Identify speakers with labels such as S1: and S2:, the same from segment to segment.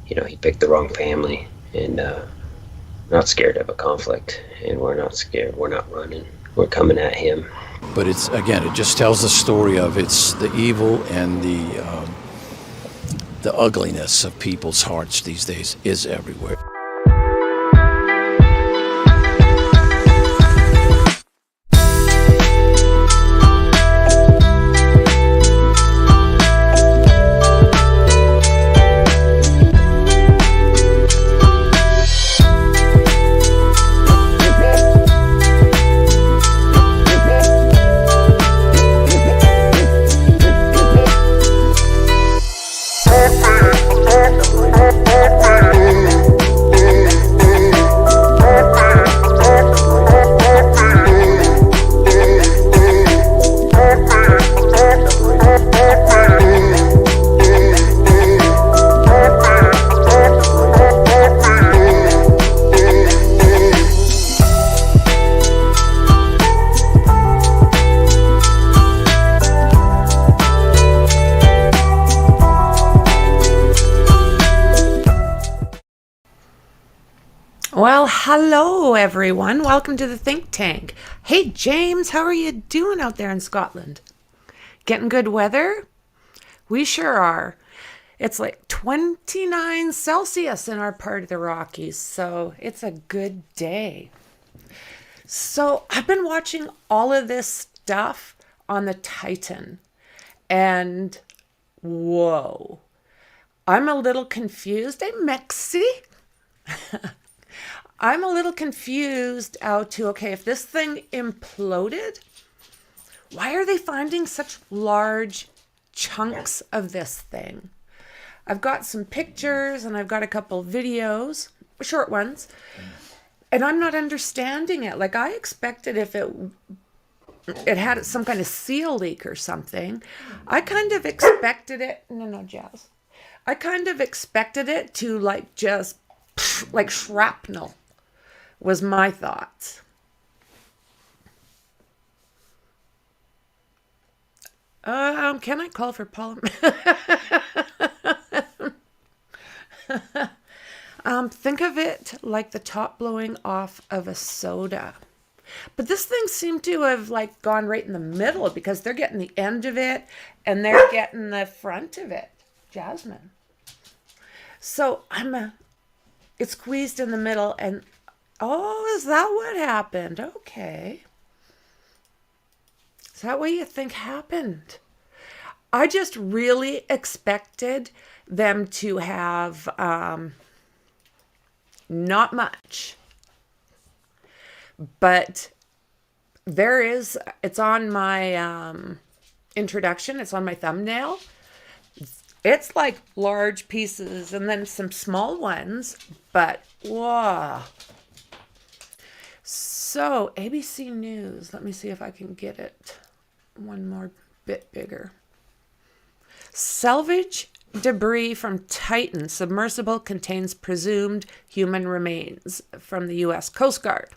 S1: He picked the wrong family, and not scared of a conflict, and we're not scared. We're not running. We're coming at him.
S2: But it just tells the story of it's the evil and the ugliness of people's hearts these days is everywhere.
S3: Well, hello everyone. Welcome to the Think Tank. Hey James, how are you doing out there in Scotland? Getting good weather? We sure are. It's like 29 Celsius in our part of the Rockies, so it's a good day. So I've been watching all of this stuff on the Titan, and whoa, I'm a little confused. Hey, Mexi. I'm a little confused okay, if this thing imploded, why are they finding such large chunks of this thing? I've got some pictures and I've got a couple videos, short ones, and I'm not understanding it. Like, I expected if it had some kind of seal leak or something, I kind of expected it, Jazz. I kind of expected it to just like shrapnel. Was my thoughts. Can I call for polymer? Think of it like the top blowing off of a soda. But this thing seemed to have gone right in the middle, because they're getting the end of it and they're getting the front of it. Jasmine. So it's squeezed in the middle, and oh, is that what happened? Okay. Is that what you think happened? I just really expected them to have not much. But it's on my introduction, it's on my thumbnail. It's like large pieces and then some small ones, but whoa. So, ABC News, let me see if I can get it one more bit bigger. Salvage debris from Titan submersible contains presumed human remains, from the U.S. Coast Guard.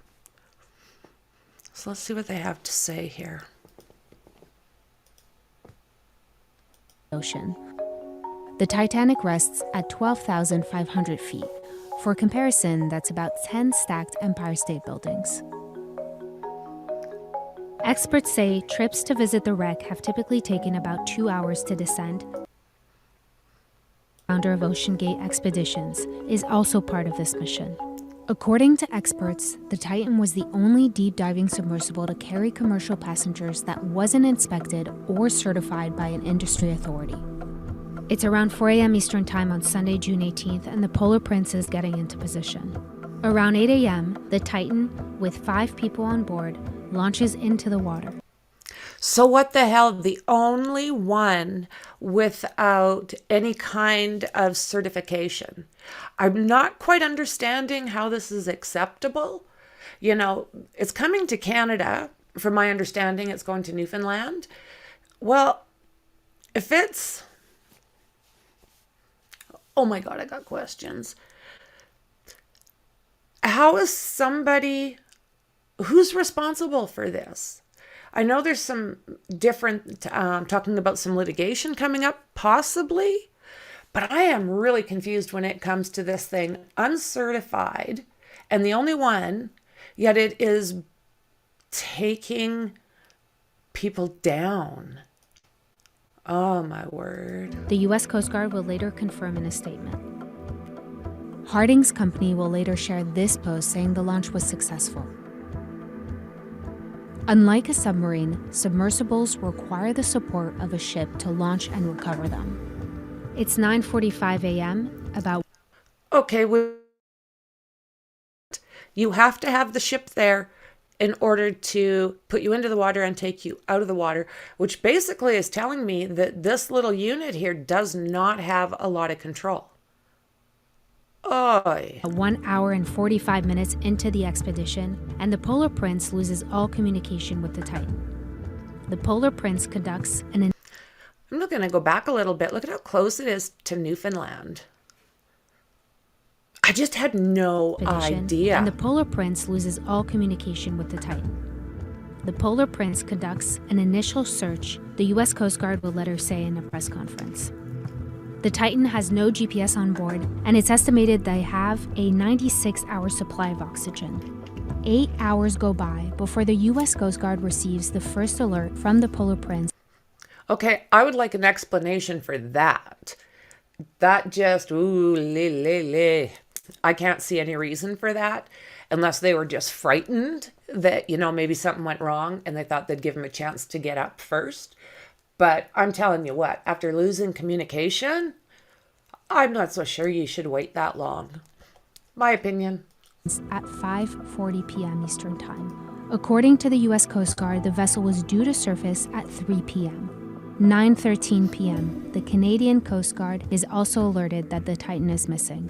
S3: So let's see what they have to say here.
S4: Ocean. The Titanic rests at 12,500 feet. For comparison, that's about 10 stacked Empire State Buildings. Experts say trips to visit the wreck have typically taken about 2 hours to descend. Founder of Oceangate Expeditions is also part of this mission. According to experts, the Titan was the only deep diving submersible to carry commercial passengers that wasn't inspected or certified by an industry authority. It's around 4 a.m. Eastern Time on Sunday, June 18th, and the Polar Prince is getting into position. Around 8 a.m., the Titan, with 5 people on board, launches into the water.
S3: So what the hell? The only one without any kind of certification. I'm not quite understanding how this is acceptable. It's coming to Canada. From my understanding, it's going to Newfoundland. Well, if it's... Oh my God, I got questions. How is somebody... Who's responsible for this? I know there's some different, talking about some litigation coming up, possibly, but I am really confused when it comes to this thing. Uncertified, and the only one, yet it is taking people down. Oh, my word.
S4: The U.S. Coast Guard will later confirm in a statement. Harding's company will later share this post saying the launch was successful. Unlike a submarine, submersibles require the support of a ship to launch and recover them. It's 9:45 a.m., about...
S3: Okay, you have to have the ship there in order to put you into the water and take you out of the water, which basically is telling me that this little unit here does not have a lot of control.
S4: 1 hour and 45 minutes into the expedition, and the Polar Prince loses all communication with the Titan. The Polar Prince conducts an...
S3: I'm going to go back a little bit. Look at how close it is to Newfoundland. I just had no idea.
S4: And the Polar Prince loses all communication with the Titan. The Polar Prince conducts an initial search, the U.S. Coast Guard will later say in a press conference. The Titan has no GPS on board, and it's estimated they have a 96-hour supply of oxygen. 8 hours go by before the U.S. Coast Guard receives the first alert from the Polar Prince.
S3: Okay, I would like an explanation for that. That just, I can't see any reason for that, unless they were just frightened that, maybe something went wrong and they thought they'd give him a chance to get up first. But I'm telling you what, after losing communication, I'm not so sure you should wait that long. My opinion.
S4: At 5:40 p.m. Eastern Time. According to the U.S. Coast Guard, the vessel was due to surface at 3 p.m. 9:13 p.m., the Canadian Coast Guard is also alerted that the Titan is missing.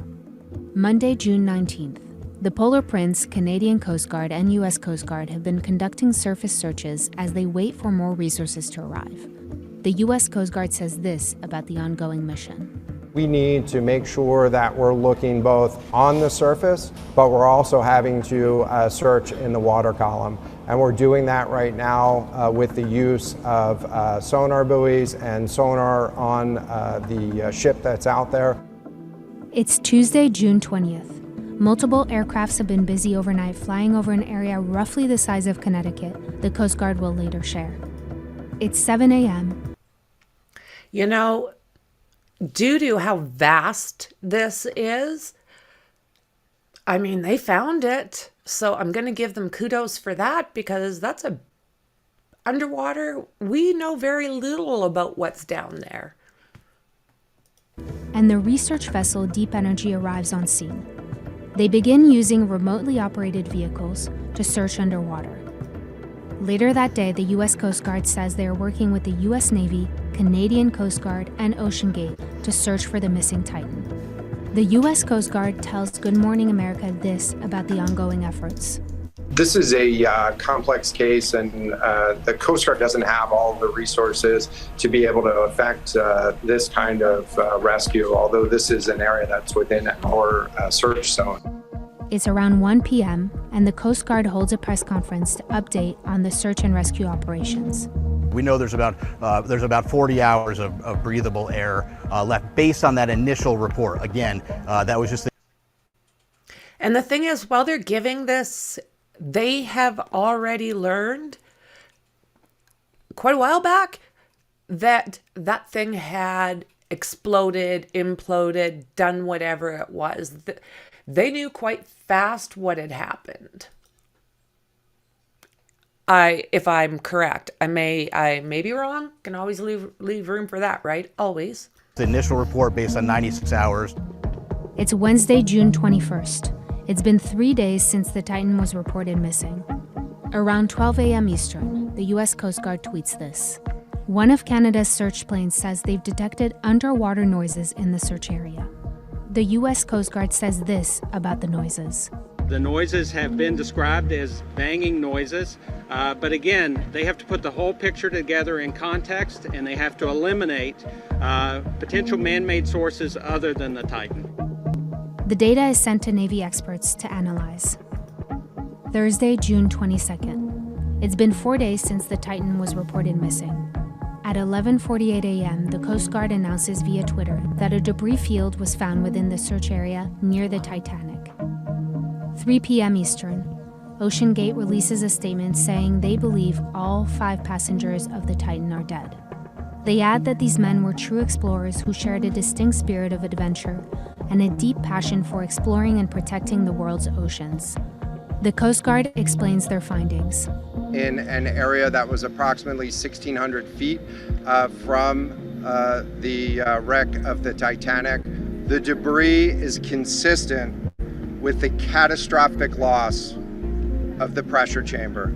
S4: Monday, June 19th. The Polar Prince, Canadian Coast Guard, and U.S. Coast Guard have been conducting surface searches as they wait for more resources to arrive. The U.S. Coast Guard says this about the ongoing mission.
S5: We need to make sure that we're looking both on the surface, but we're also having to search in the water column. And we're doing that right now with the use of sonar buoys and sonar on the ship that's out there.
S4: It's Tuesday, June 20th. Multiple aircrafts have been busy overnight flying over an area roughly the size of Connecticut, the Coast Guard will later share. It's 7 a.m.
S3: Due to how vast this is, they found it. So I'm going to give them kudos for that, because that's underwater. We know very little about what's down there.
S4: And the research vessel Deep Energy arrives on scene. They begin using remotely operated vehicles to search underwater. Later that day, the U.S. Coast Guard says they are working with the U.S. Navy, Canadian Coast Guard, and Oceangate to search for the missing Titan. The U.S. Coast Guard tells Good Morning America this about the ongoing efforts.
S6: This is a complex case, and the Coast Guard doesn't have all the resources to be able to effect this kind of rescue, although this is an area that's within our search zone.
S4: It's around 1 p.m., and the Coast Guard holds a press conference to update on the search and rescue operations.
S7: We know there's about 40 hours of breathable air left based on that initial report. Again, that was just...
S3: And the thing is, while they're giving this, they have already learned quite a while back that that thing had exploded, imploded, done whatever it was. They knew quite fast what had happened. If I'm correct, I may be wrong. Can always leave room for that, right? Always.
S7: The initial report based on 96 hours.
S4: It's Wednesday, June 21st. It's been 3 days since the Titan was reported missing. Around 12 a.m. Eastern, the U.S. Coast Guard tweets this. One of Canada's search planes says they've detected underwater noises in the search area. The U.S. Coast Guard says this about the noises.
S8: The noises have been described as banging noises, but again, they have to put the whole picture together in context, and they have to eliminate potential man-made sources other than the Titan.
S4: The data is sent to Navy experts to analyze. Thursday, June 22nd. It's been 4 days since the Titan was reported missing. At 11:48 a.m., the Coast Guard announces via Twitter that a debris field was found within the search area near the Titanic. 3 p.m. Eastern, Oceangate releases a statement saying they believe all 5 passengers of the Titan are dead. They add that these men were true explorers who shared a distinct spirit of adventure and a deep passion for exploring and protecting the world's oceans. The Coast Guard explains their findings.
S5: In an area that was approximately 1,600 feet from the wreck of the Titanic, the debris is consistent with the catastrophic loss of the pressure chamber.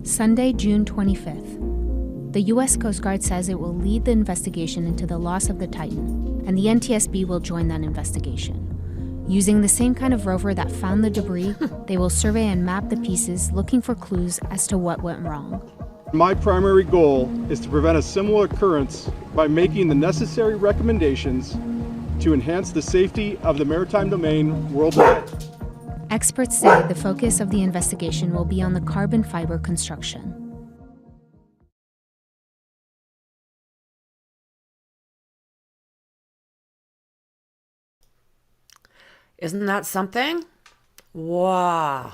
S4: Sunday, June 25th. The U.S. Coast Guard says it will lead the investigation into the loss of the Titan, and the NTSB will join that investigation. Using the same kind of rover that found the debris, they will survey and map the pieces, looking for clues as to what went wrong.
S9: My primary goal is to prevent a similar occurrence by making the necessary recommendations to enhance the safety of the maritime domain worldwide.
S4: Experts say the focus of the investigation will be on the carbon fiber construction.
S3: Isn't that something? Wow.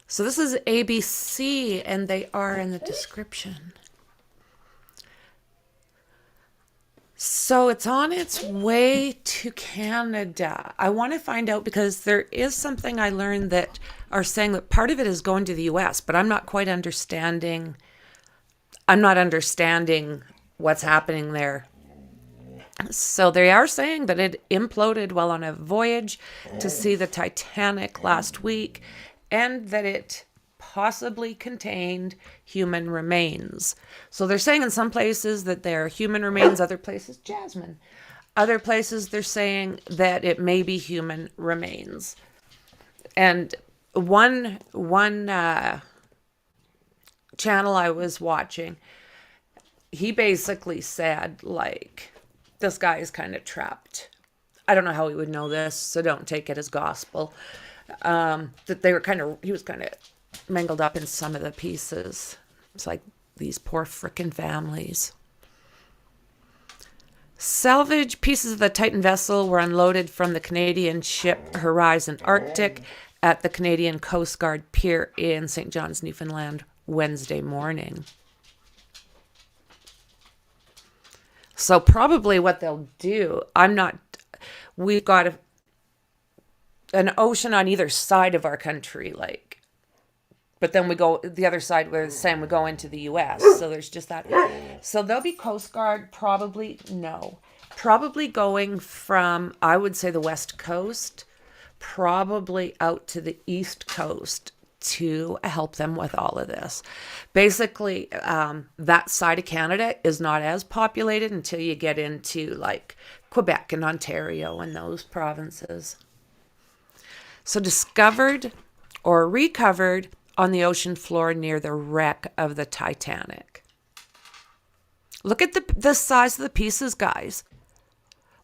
S3: So this is ABC, and they are in the description. So it's on its way to Canada. I want to find out, because there is something I learned that are saying that part of it is going to the US, but I'm not quite understanding. I'm not understanding what's happening there. So they are saying that it imploded while on a voyage to see the Titanic last week, and that it possibly contained human remains. So they're saying in some places that they're human remains, other places, Jasmine. Other places they're saying that it may be human remains. And one channel I was watching, he basically said, like, this guy is kind of trapped. I don't know how he would know this, so don't take it as gospel. That they were he was kind of mangled up in some of the pieces. It's like these poor frickin' families. Salvage pieces of the Titan vessel were unloaded from the Canadian ship Horizon Arctic at the Canadian Coast Guard Pier in St. John's, Newfoundland, Wednesday morning. So probably what they'll do, we've got an ocean on either side of our country, but then we go the other side, we're the same, we go into the US. So there's just that. So there'll be Coast Guard, probably going from, I would say, the West Coast, probably out to the East Coast to help them with all of this. Basically, that side of Canada is not as populated until you get into like Quebec and Ontario and those provinces. So discovered or recovered on the ocean floor near the wreck of the Titanic. Look at the size of the pieces, guys.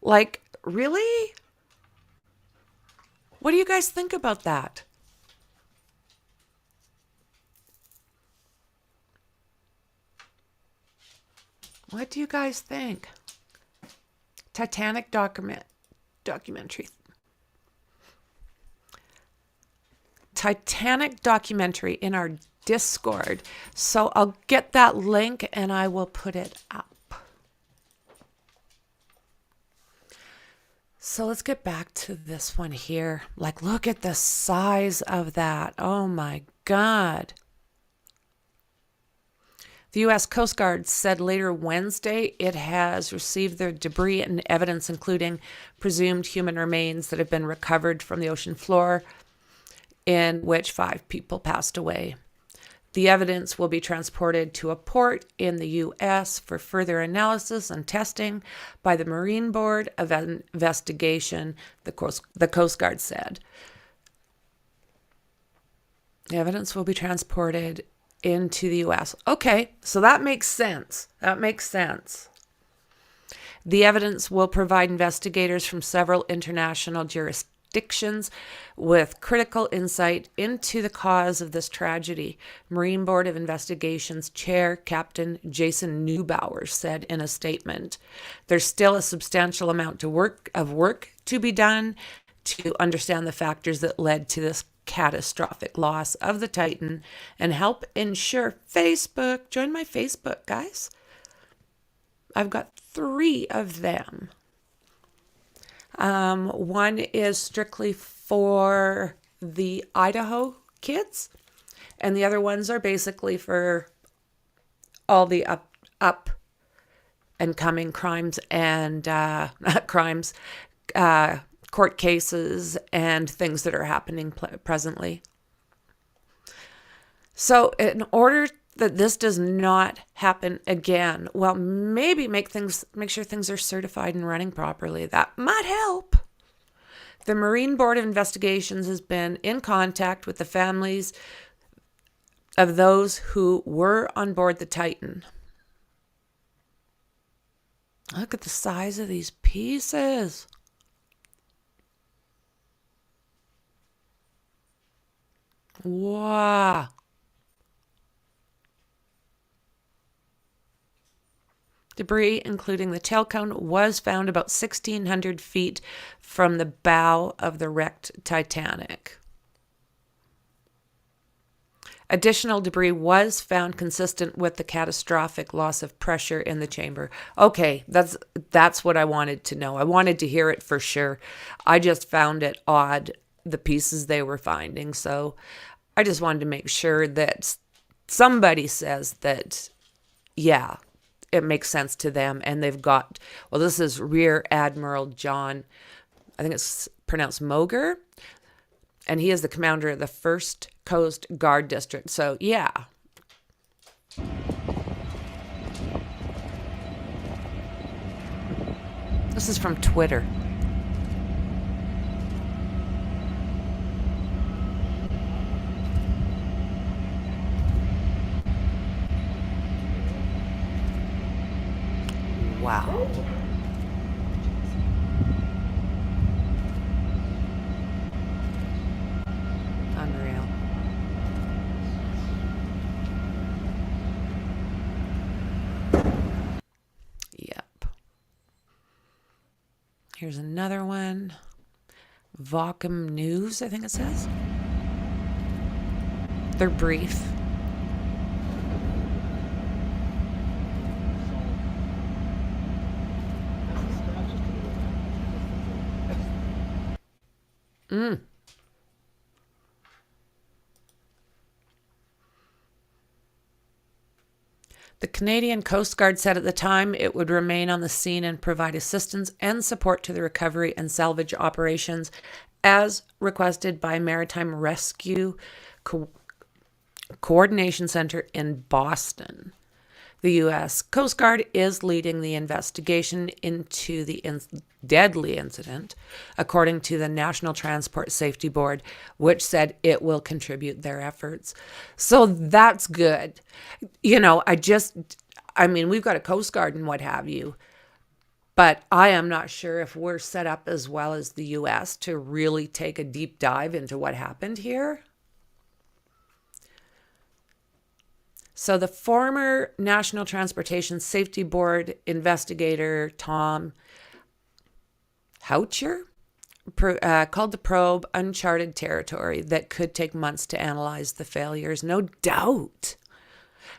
S3: Like, really? What do you guys think about that? What do you guys think? Titanic documentary. Titanic documentary in our Discord. So I'll get that link and I will put it up. So let's get back to this one here. Like, look at the size of that. Oh my God. The U.S. Coast Guard said later Wednesday it has received the debris and evidence, including presumed human remains that have been recovered from the ocean floor, in which 5 people passed away. The evidence will be transported to a port in the U.S. for further analysis and testing by the Marine Board of Investigation, the Coast Guard said. The evidence will be transported into the U.S. Okay, so that makes sense. The evidence will provide investigators from several international jurisdictions jurisdictions with critical insight into the cause of this tragedy, Marine Board of Investigations Chair Captain Jason Neubauer said in a statement. There's still a substantial amount of work to be done to understand the factors that led to this catastrophic loss of the Titan and help ensure Facebook. Join my Facebook, guys. I've got 3 of them. One is strictly for the Idaho kids, and the other ones are basically for all the up and coming crimes and court cases and things that are happening presently. So in order that this does not happen again, well, maybe make sure things are certified and running properly. That might help. The Marine Board of Investigations has been in contact with the families of those who were on board the Titan. Look at the size of these pieces. Wow. Debris, including the tail cone, was found about 1,600 feet from the bow of the wrecked Titanic. Additional debris was found consistent with the catastrophic loss of pressure in the chamber. Okay, that's what I wanted to know. I wanted to hear it for sure. I just found it odd, the pieces they were finding. So I just wanted to make sure that somebody says that, yeah, it makes sense to them. And they've got, well, this is Rear Admiral John, I think it's pronounced Moger, and he is the commander of the 1st Coast Guard District. So, yeah. This is from Twitter. Wow. Unreal. Yep. Here's another one. Vocum News, I think it says. They're brief. The Canadian Coast Guard said at the time it would remain on the scene and provide assistance and support to the recovery and salvage operations as requested by Maritime Rescue Coordination Center in Boston. The U.S. Coast Guard is leading the investigation into the deadly incident, according to the National Transport Safety Board, which said it will contribute their efforts. So that's good. You know, we've got a Coast Guard and what have you, but I am not sure if we're set up as well as the U.S. to really take a deep dive into what happened here. So the former National Transportation Safety Board investigator, Tom Houcher, called the probe uncharted territory that could take months to analyze the failures. No doubt.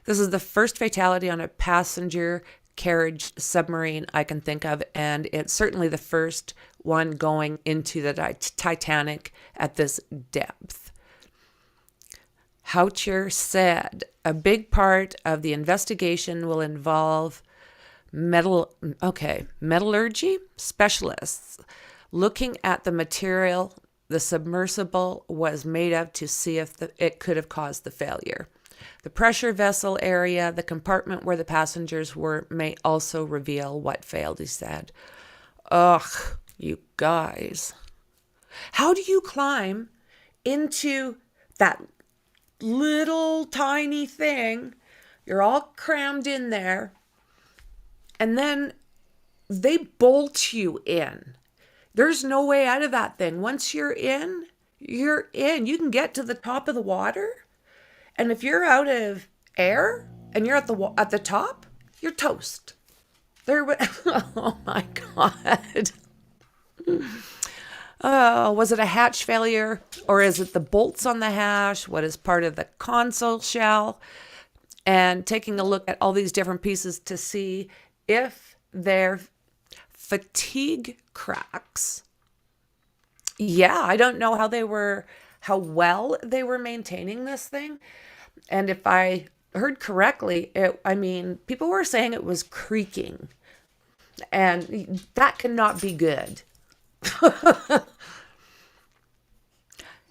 S3: This is the first fatality on a passenger carriage submarine I can think of, and it's certainly the first one going into the Titanic at this depth. Houcher said a big part of the investigation will involve metallurgy specialists looking at the material the submersible was made of to see if it could have caused the failure. The pressure vessel area, the compartment where the passengers were, may also reveal what failed, he said. Ugh, you guys. How do you climb into that little tiny thing? You're all crammed in there, and then they bolt you in. There's no way out of that thing. Once you're in, you're in. You can get to the top of the water, and if you're out of air and you're at the top, you're toast. Oh my God. Oh, was it a hatch failure, or is it the bolts on the hatch? What is part of the console shell? And taking a look at all these different pieces to see if they're fatigue cracks. Yeah, I don't know how well they were maintaining this thing. And if I heard correctly, people were saying it was creaking. And that cannot be good.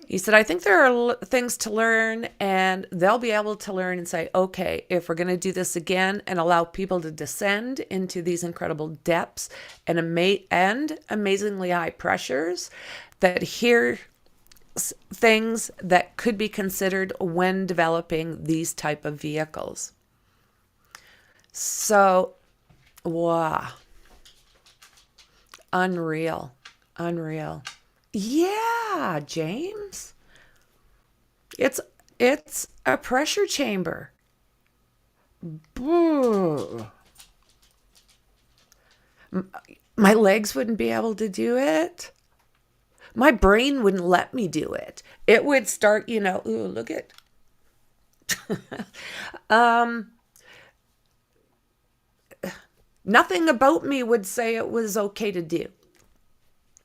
S3: He said, I think there are things to learn, and they'll be able to learn and say, okay, if we're going to do this again and allow people to descend into these incredible depths and amazingly high pressures, that here's things that could be considered when developing these type of vehicles. So, wow. Unreal. Yeah, James. It's a pressure chamber. My legs wouldn't be able to do it. My brain wouldn't let me do it. It would start, ooh, look at. Nothing about me would say it was okay to do.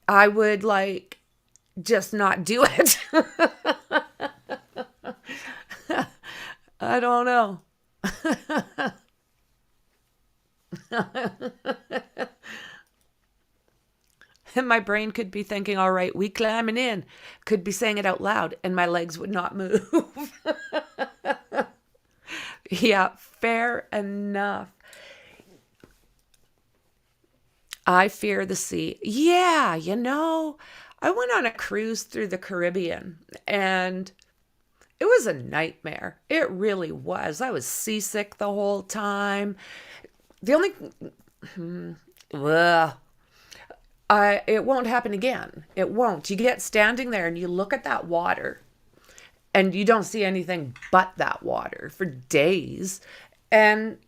S3: I would just not do it. I don't know. And my brain could be thinking, all right, we climbing in. Could be saying it out loud, and my legs would not move. Yeah, fair enough. I fear the sea. Yeah, I went on a cruise through the Caribbean, and it was a nightmare. It really was. I was seasick the whole time. The only... it won't happen again. It won't. You get standing there and you look at that water, and you don't see anything but that water for days. And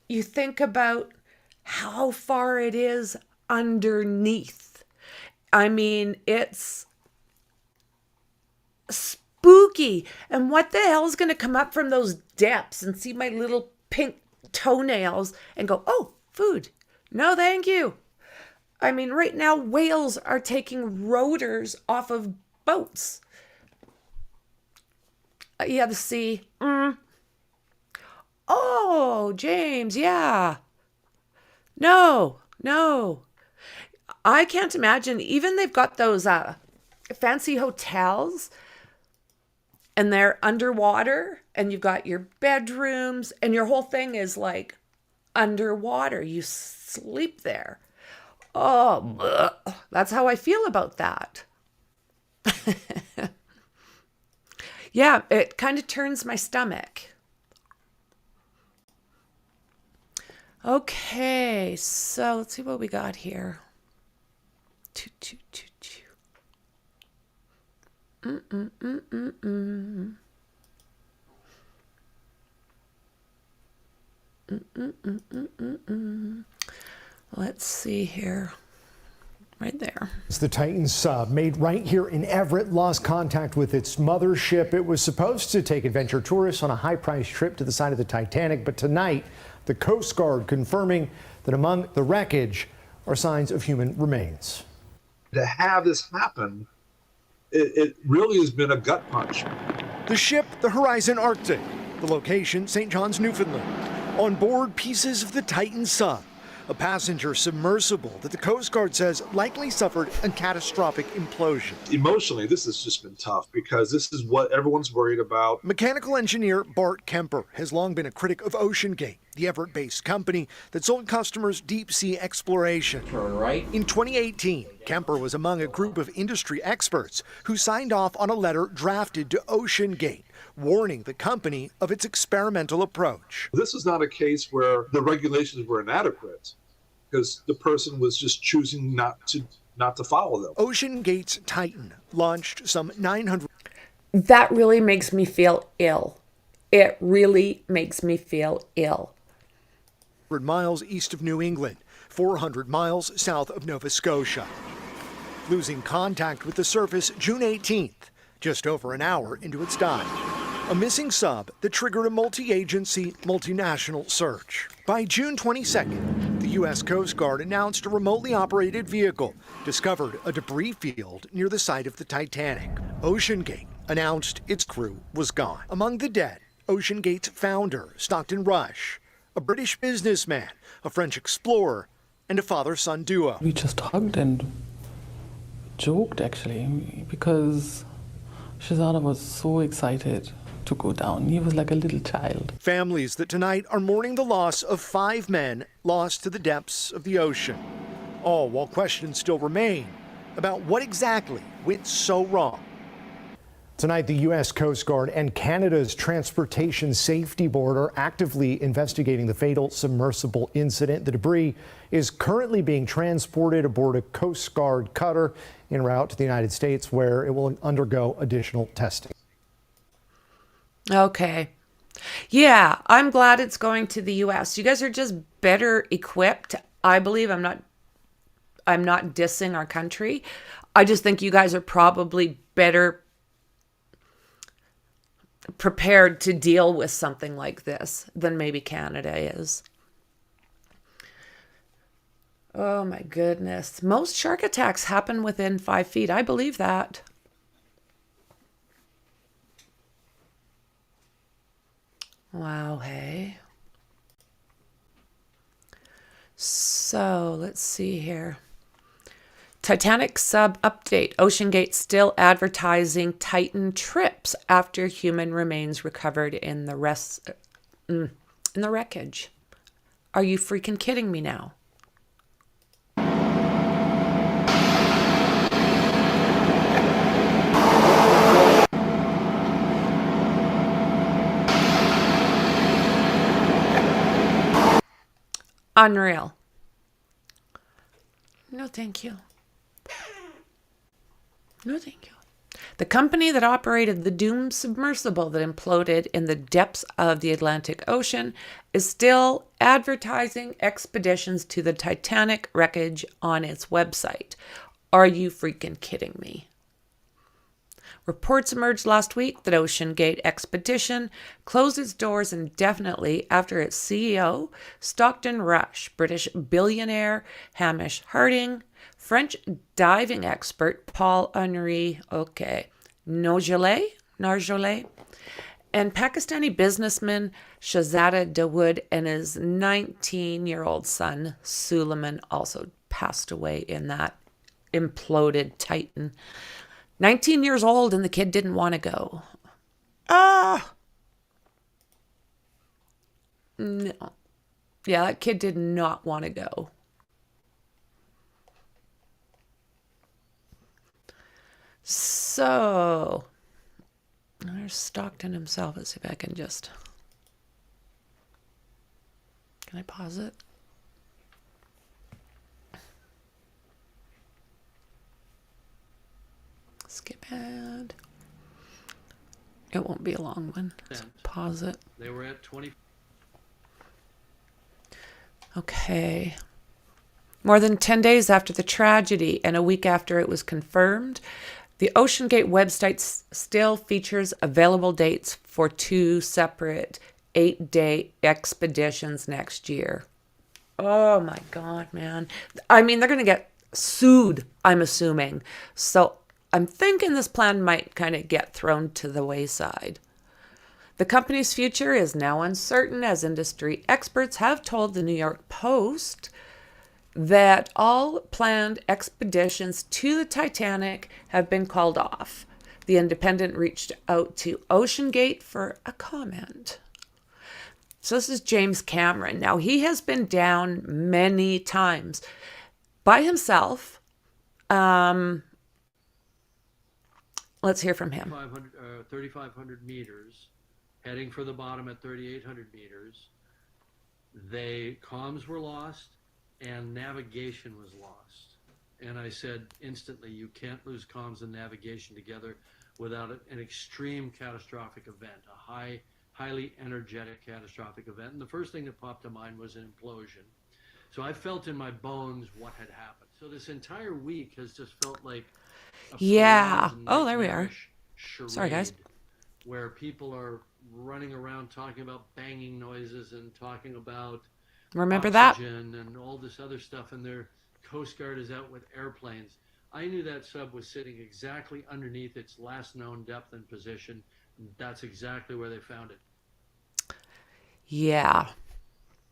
S3: you think about how far it is underneath. I mean, it's spooky. And what the hell is going to come up from those depths and see my little pink toenails and go, oh, food. No, thank you. I mean, right now, whales are taking rotors off of boats. Yeah, the sea. Oh, James, yeah. No. I can't imagine. Even they've got those fancy hotels, and they're underwater, and you've got your bedrooms, and your whole thing is underwater. You sleep there. Oh, that's how I feel about that. Yeah, it kind of turns my stomach. Okay, so let's see what we got here. Let's see here. Right there.
S10: The Titan sub, made right here in Everett, lost contact with its mothership. It was supposed to take adventure tourists on a high-priced trip to the side of the Titanic, but tonight, the Coast Guard confirming that among the wreckage are signs of human remains.
S11: To have this happen, it really has been a gut punch.
S10: The ship, the Horizon Arctic. The location, St. John's, Newfoundland. On board, pieces of the Titan sub, a passenger submersible that the Coast Guard says likely suffered a catastrophic implosion.
S11: Emotionally, this has just been tough because this is what everyone's worried about.
S10: Mechanical engineer Bart Kemper has long been a critic of Oceangate, the Everett-based company that sold customers deep-sea exploration.
S2: Turn right.
S10: In 2018, Kemper was among a group of industry experts who signed off on a letter drafted to Oceangate, warning the company of its experimental approach.
S11: This is not a case where the regulations were inadequate. because the person was just choosing not to follow them.
S10: Oceangate's Titan launched some 900.
S3: That really makes me feel ill. It really makes me feel ill.
S10: Miles east of New England, 400 miles south of Nova Scotia. Losing contact with the surface June 18th, just over an hour into its dive. A missing sub that triggered a multi-agency, multinational search. By June 22nd, the U.S. Coast Guard announced a remotely operated vehicle discovered a debris field near the site of the Titanic. Oceangate announced its crew was gone. Among the dead, Oceangate's founder, Stockton Rush, a British businessman, a French explorer, and a father-son duo.
S12: We just hugged and joked, actually, because Shazada was so excited to go down. He was like a little child.
S10: Families that tonight are mourning the loss of 5 men lost to the depths of the ocean. All while questions still remain about what exactly went so wrong. Tonight, the U.S. Coast Guard and Canada's Transportation Safety Board are actively investigating the fatal submersible incident. The debris is currently being transported aboard a Coast Guard cutter en route to the United States, where it will undergo additional testing.
S3: Okay. Yeah, I'm glad it's going to the U.S. You guys are just better equipped. I believe I'm not dissing our country. I just think you guys are probably better prepared to deal with something like this than maybe Canada is. Oh my goodness. Most shark attacks happen within 5 feet. I believe that. Wow, hey. So let's see here. Titanic sub update. Oceangate still advertising Titan trips after human remains recovered in the wreckage. Are you freaking kidding me now? Unreal. No, thank you. No, thank you. The company that operated the doomed submersible that imploded in the depths of the Atlantic Ocean is still advertising expeditions to the Titanic wreckage on its website. Are you freaking kidding me? Reports emerged last week that Oceangate Expedition closed its doors indefinitely after its CEO, Stockton Rush, British billionaire Hamish Harding, French diving expert Paul-Henri Nargeolet, and Pakistani businessman Shahzada Dawood and his 19-year-old son Suleiman also passed away in that imploded Titan. 19 years old and the kid didn't want to go. No. Yeah, that kid did not want to go. So, there's Stockton himself. Let's see if I can just... Can I pause it? Skip ahead. It won't be a long one. So pause it.
S13: They were at 20.
S3: Okay. More than 10 days after the tragedy and a week after it was confirmed, the Oceangate website still features available dates for 2 separate 8-day expeditions next year. Oh my God, man. I mean, they're going to get sued, I'm assuming. So I'm thinking this plan might kind of get thrown to the wayside. The company's future is now uncertain, as industry experts have told the New York Post that all planned expeditions to the Titanic have been called off. The Independent reached out to Oceangate for a comment. So this is James Cameron. Now, he has been down many times by himself. Let's hear from him.
S13: 3,500 meters, heading for the bottom at 3,800 meters. Comms were lost. and navigation was lost. And I said instantly, you can't lose comms and navigation together without an extreme catastrophic event, a highly energetic catastrophic event. And the first thing that popped to mind was an implosion. So I felt in my bones what had happened. So this entire week has just felt like a
S3: Yeah.
S13: prolonged
S3: Oh, there we are.
S13: nightmarish
S3: Sorry, guys.
S13: charade where people are running around talking about banging noises and talking about
S3: Remember that?
S13: oxygen and all this other stuff, and their Coast Guard is out with airplanes. I knew that sub was sitting exactly underneath its last known depth and position, and that's exactly where they found it.
S3: Yeah.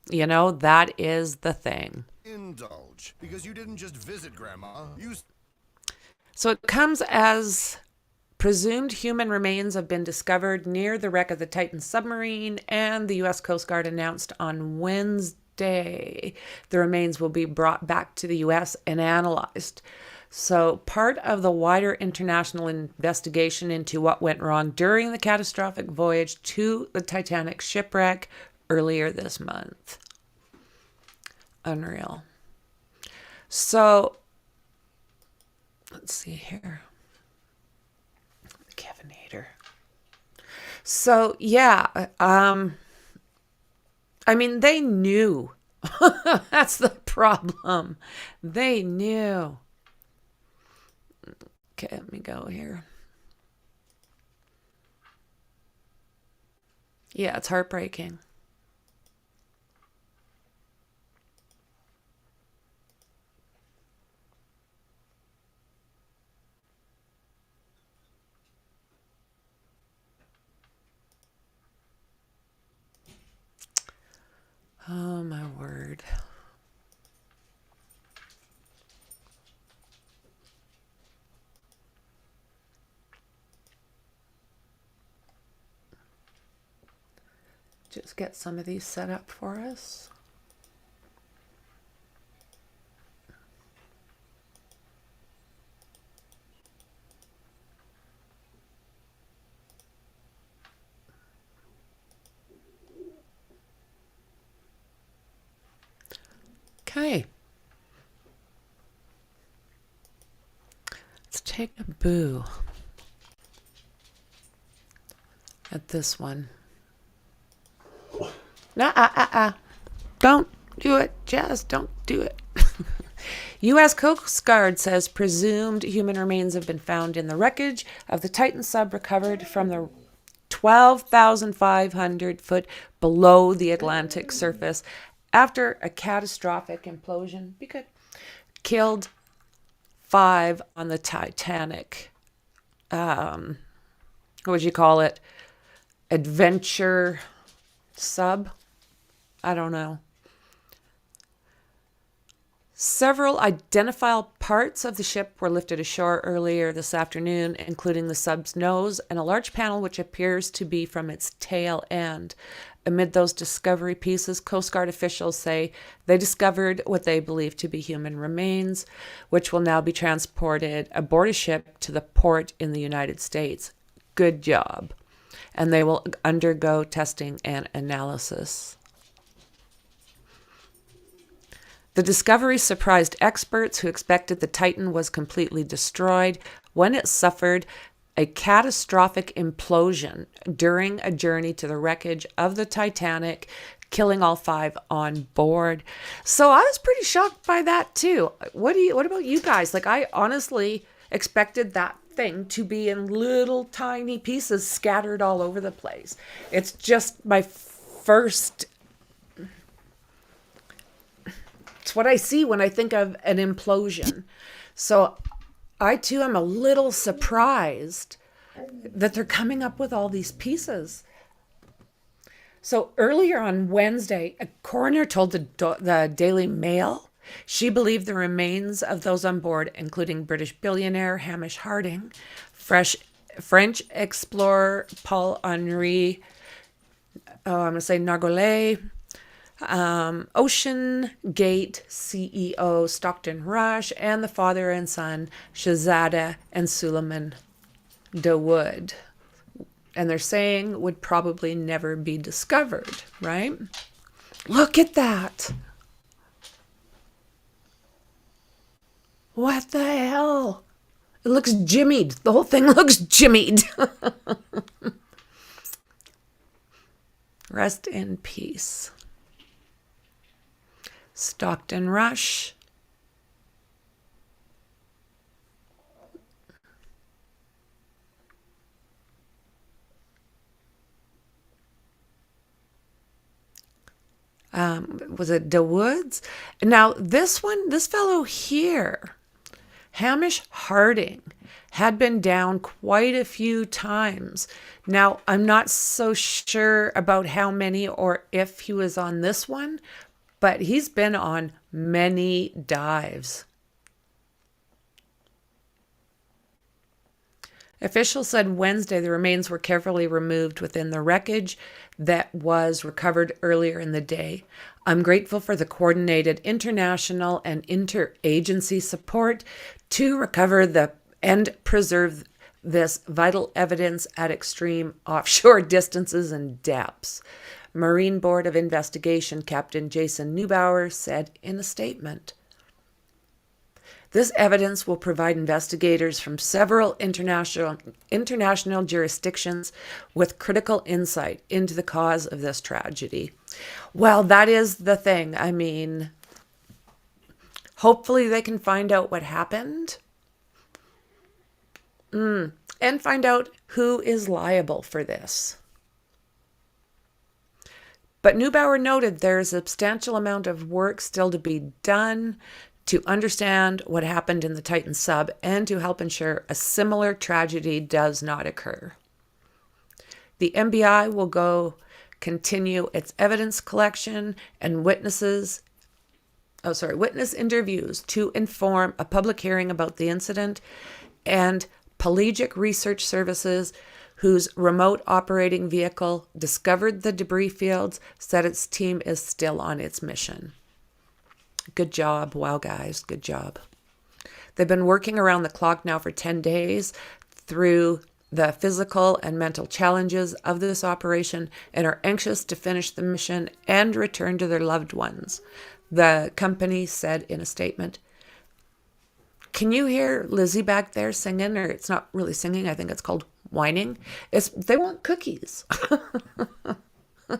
S3: You know, that is the thing.
S14: Indulge, because you didn't just visit Grandma.
S3: So it comes as presumed human remains have been discovered near the wreck of the Titan submarine, and the U.S. Coast Guard announced on Wednesday the remains will be brought back to the U.S. and analyzed. So part of the wider international investigation into what went wrong during the catastrophic voyage to the Titanic shipwreck earlier this month. Unreal. So, let's see here. The Kevinator. So, yeah. I mean, they knew. That's the problem. They knew. Okay, let me go here. Yeah, it's heartbreaking. Oh, my word. Just get some of these set up for us. Okay. Let's take a boo at this one. Don't do it. Just don't do it. U.S. Coast Guard says presumed human remains have been found in the wreckage of the Titan sub recovered from the 12,500 foot below the Atlantic surface after a catastrophic implosion. Be good. Killed 5 on the Titanic. What would you call it? Adventure sub? I don't know. Several identifiable parts of the ship were lifted ashore earlier this afternoon, including the sub's nose and a large panel which appears to be from its tail end. Amid those discovery pieces, Coast Guard officials say they discovered what they believe to be human remains, which will now be transported aboard a ship to the port in the United States. Good job. And they will undergo testing and analysis. The discovery surprised experts who expected the Titan was completely destroyed when it suffered a catastrophic implosion during a journey to the wreckage of the Titanic, killing all 5 on board. So I was pretty shocked by that too. What about you guys? Like, I honestly expected that thing to be in little tiny pieces scattered all over the place. It's just my first... It's what I see when I think of an implosion. So I too am a little surprised that they're coming up with all these pieces. So earlier on Wednesday, a coroner told the Daily Mail she believed the remains of those on board, including British billionaire Hamish Harding, French explorer Paul-Henri, Nargolet, Oceangate CEO Stockton Rush, and the father and son Shahzada and Suleiman Dawood. And they're saying would probably never be discovered, right? Look at that. What the hell? It looks jimmied. The whole thing looks jimmied. Rest in peace. Stockton Rush. Was it DeWoods? Now, this fellow here, Hamish Harding, had been down quite a few times. Now, I'm not so sure about how many or if he was on this one, but he's been on many dives. Officials said Wednesday the remains were carefully removed within the wreckage that was recovered earlier in the day. I'm grateful for the coordinated international and interagency support to recover and preserve this vital evidence at extreme offshore distances and depths. Marine Board of Investigation Captain Jason Neubauer said in a statement. This evidence will provide investigators from several international jurisdictions with critical insight into the cause of this tragedy. Well, that is the thing. I mean, hopefully they can find out what happened and find out who is liable for this. But Neubauer noted there is a substantial amount of work still to be done to understand what happened in the Titan sub and to help ensure a similar tragedy does not occur. The MBI will continue its evidence collection and witness interviews to inform a public hearing about the incident, and Pelagic Research Services, whose remote operating vehicle discovered the debris fields, said its team is still on its mission. Good job. Wow, guys. Good job. They've been working around the clock now for 10 days through the physical and mental challenges of this operation and are anxious to finish the mission and return to their loved ones, the company said in a statement. Can you hear Lizzie back there singing? Or it's not really singing. I think it's called whining. They want cookies. If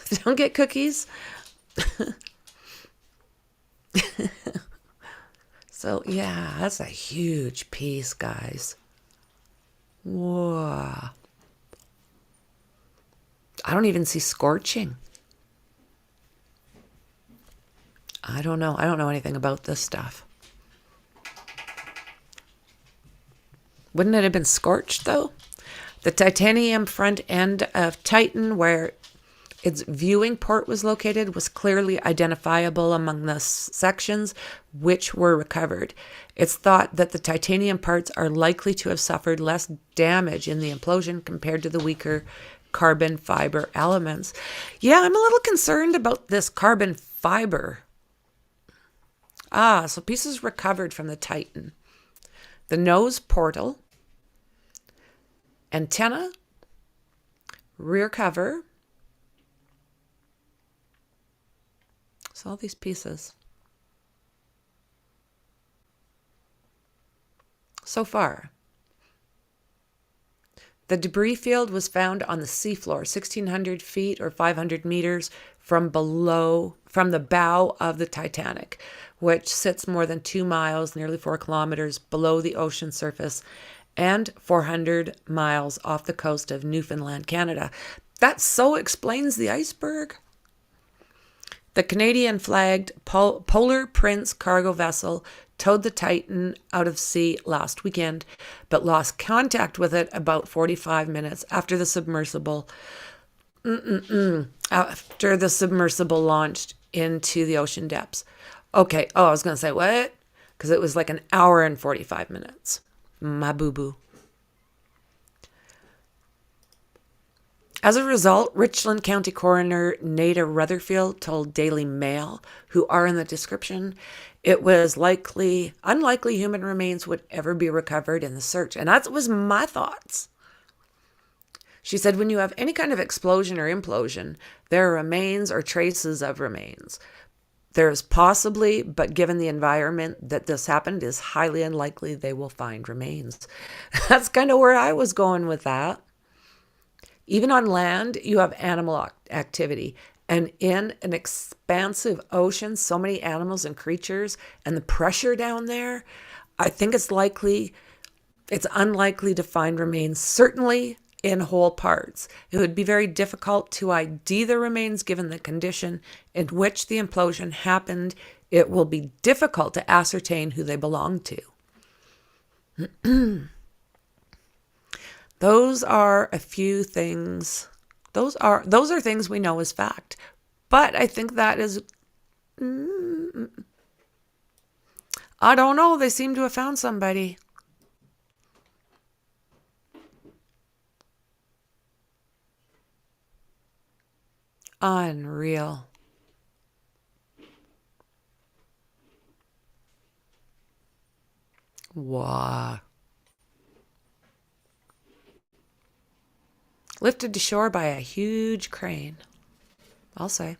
S3: they don't get cookies... So, yeah, that's a huge piece, guys. Whoa. I don't even see scorching. I don't know. I don't know anything about this stuff. Wouldn't it have been scorched, though? The titanium front end of Titan, where its viewing port was located, was clearly identifiable among the sections which were recovered. It's thought that the titanium parts are likely to have suffered less damage in the implosion compared to the weaker carbon fiber elements. Yeah, I'm a little concerned about this carbon fiber. So pieces recovered from the Titan. The nose portal, antenna, rear cover. So all these pieces. So far, the debris field was found on the seafloor, 1,600 feet or 500 meters from the bow of the Titanic, which sits more than 2 miles, nearly 4 kilometers below the ocean surface, and 400 miles off the coast of Newfoundland, Canada. That so explains the iceberg. The Canadian-flagged Polar Prince cargo vessel towed the Titan out of sea last weekend, but lost contact with it about 45 minutes after the submersible launched into the ocean depths. Okay, I was going to say, what? Because it was like an hour and 45 minutes. My boo-boo. As a result, Richland County Coroner Nada Rutherfield told Daily Mail, who are in the description, it was unlikely human remains would ever be recovered in the search. And that was my thoughts. She said, when you have any kind of explosion or implosion, there are remains or traces of remains. There's possibly, but given the environment that this happened, is highly unlikely they will find remains. That's kind of where I was going with that. Even on land, you have animal activity. And in an expansive ocean, so many animals and creatures, and the pressure down there, I think it's unlikely to find remains, certainly in whole parts. It would be very difficult to ID the remains given the condition in which the implosion happened. It will be difficult to ascertain who they belong to. Those are a few things. Those are things we know as fact. But I think that is, I don't know. They seem to have found somebody. Unreal. Wow. Lifted to shore by a huge crane, I'll say.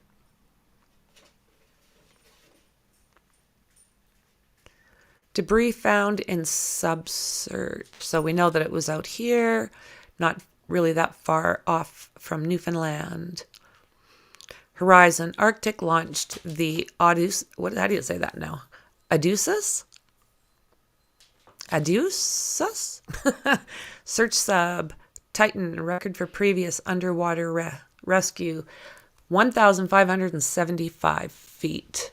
S3: Debris found in subsurge. So we know that it was out here, not really that far off from Newfoundland. Horizon Arctic launched the how do you say that now? Odysseus? Search sub Titan, record for previous underwater rescue, 1,575 feet.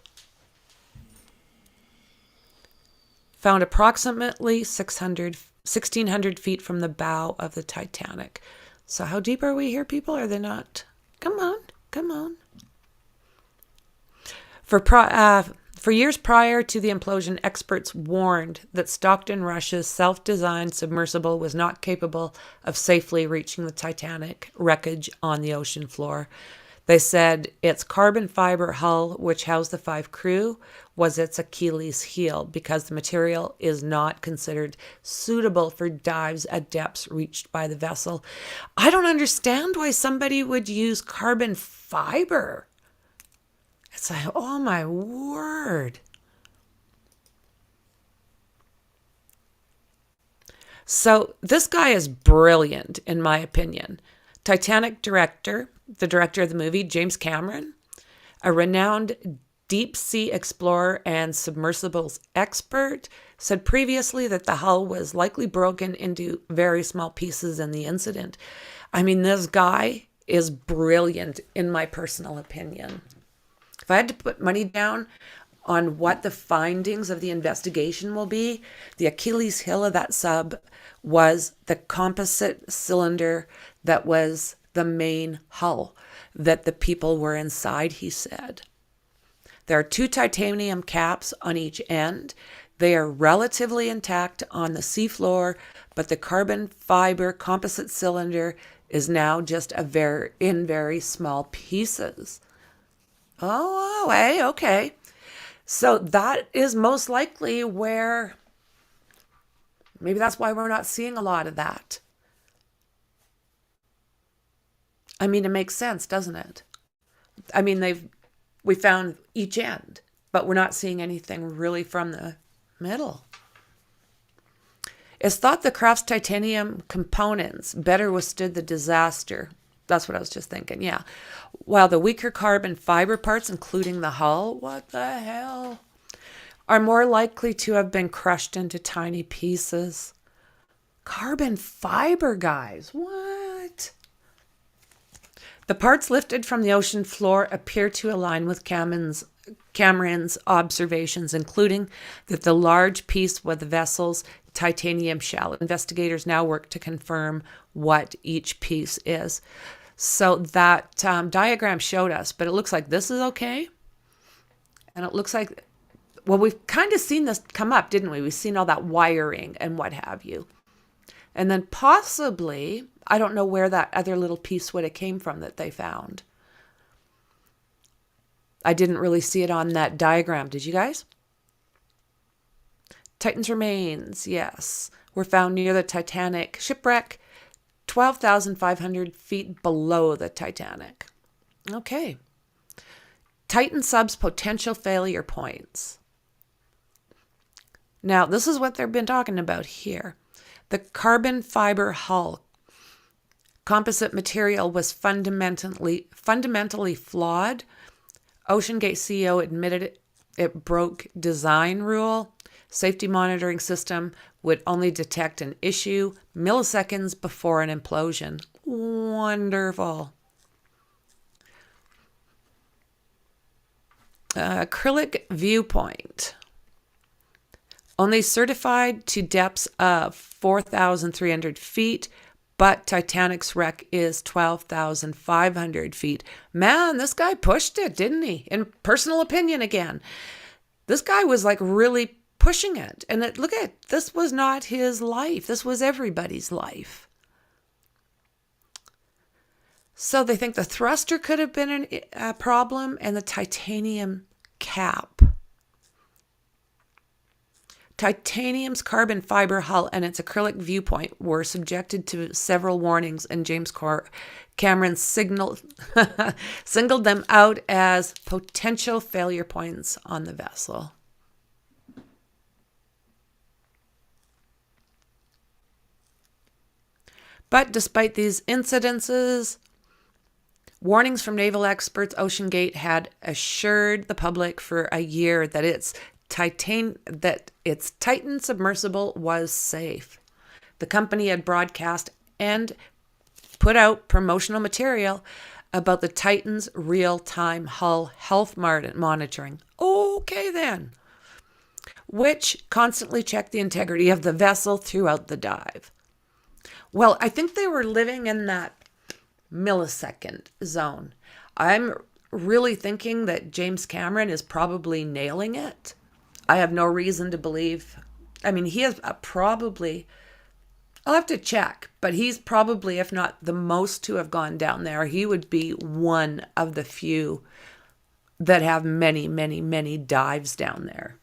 S3: Found approximately 1,600 feet from the bow of the Titanic. So how deep are we here, people? Are they not? Come on. For years prior to the implosion, experts warned that Stockton Rush's self-designed submersible was not capable of safely reaching the Titanic wreckage on the ocean floor. They said its carbon fiber hull, which housed the 5 crew, was its Achilles heel because the material is not considered suitable for dives at depths reached by the vessel. I don't understand why somebody would use carbon fiber. It's like, oh my word. So this guy is brilliant, in my opinion. Titanic director, the director of the movie, James Cameron, a renowned deep sea explorer and submersibles expert, said previously that the hull was likely broken into very small pieces in the incident. I mean, this guy is brilliant, in my personal opinion. If I had to put money down on what the findings of the investigation will be, the Achilles heel of that sub was the composite cylinder that was the main hull that the people were inside, he said. There are 2 titanium caps on each end. They are relatively intact on the seafloor, but the carbon fiber composite cylinder is now just in very small pieces. Oh, okay. So that is most likely where, maybe that's why we're not seeing a lot of that. I mean, it makes sense, doesn't it? I mean, we found each end, but we're not seeing anything really from the middle. It's thought the craft's titanium components better withstood the disaster. That's what I was just thinking, yeah. While the weaker carbon fiber parts, including the hull, what the hell, are more likely to have been crushed into tiny pieces. Carbon fiber, guys, what? The parts lifted from the ocean floor appear to align with Cameron's observations, including that the large piece was the vessel's titanium shell. Investigators now work to confirm what each piece is. So that diagram showed us, but it looks like this is okay. And it looks like, well, we've kind of seen this come up, didn't we? We've seen all that wiring and what have you. And then possibly, I don't know where that other little piece would have came from that they found. I didn't really see it on that diagram. Did you guys? Titan's remains, yes, were found near the Titanic shipwreck, 12,500 feet below the Titanic. Okay. Titan sub's potential failure points. Now, this is what they've been talking about here. The carbon fiber hull composite material was fundamentally flawed. Oceangate CEO admitted it broke design rule. Safety monitoring system would only detect an issue milliseconds before an implosion. Wonderful. Acrylic viewpoint. Only certified to depths of 4,300 feet, but Titanic's wreck is 12,500 feet. Man, this guy pushed it, didn't he? In personal opinion again. This guy was like really pushing it. And look at, this was not his life. This was everybody's life. So they think the thruster could have been a problem and the titanium cap. Titanium's carbon fiber hull and its acrylic viewpoint were subjected to several warnings, and James Cameron singled them out as potential failure points on the vessel. But despite these incidences, warnings from naval experts, Oceangate had assured the public for a year that its Titan submersible was safe. The company had broadcast and put out promotional material about the Titan's real-time hull health monitoring. Okay then. Which constantly checked the integrity of the vessel throughout the dive. Well, I think they were living in that millisecond zone. I'm really thinking that James Cameron is probably nailing it. I have no reason to believe. I mean, he is probably, I'll have to check, but he's probably, if not the most to have gone down there, he would be one of the few that have many, many, many dives down there.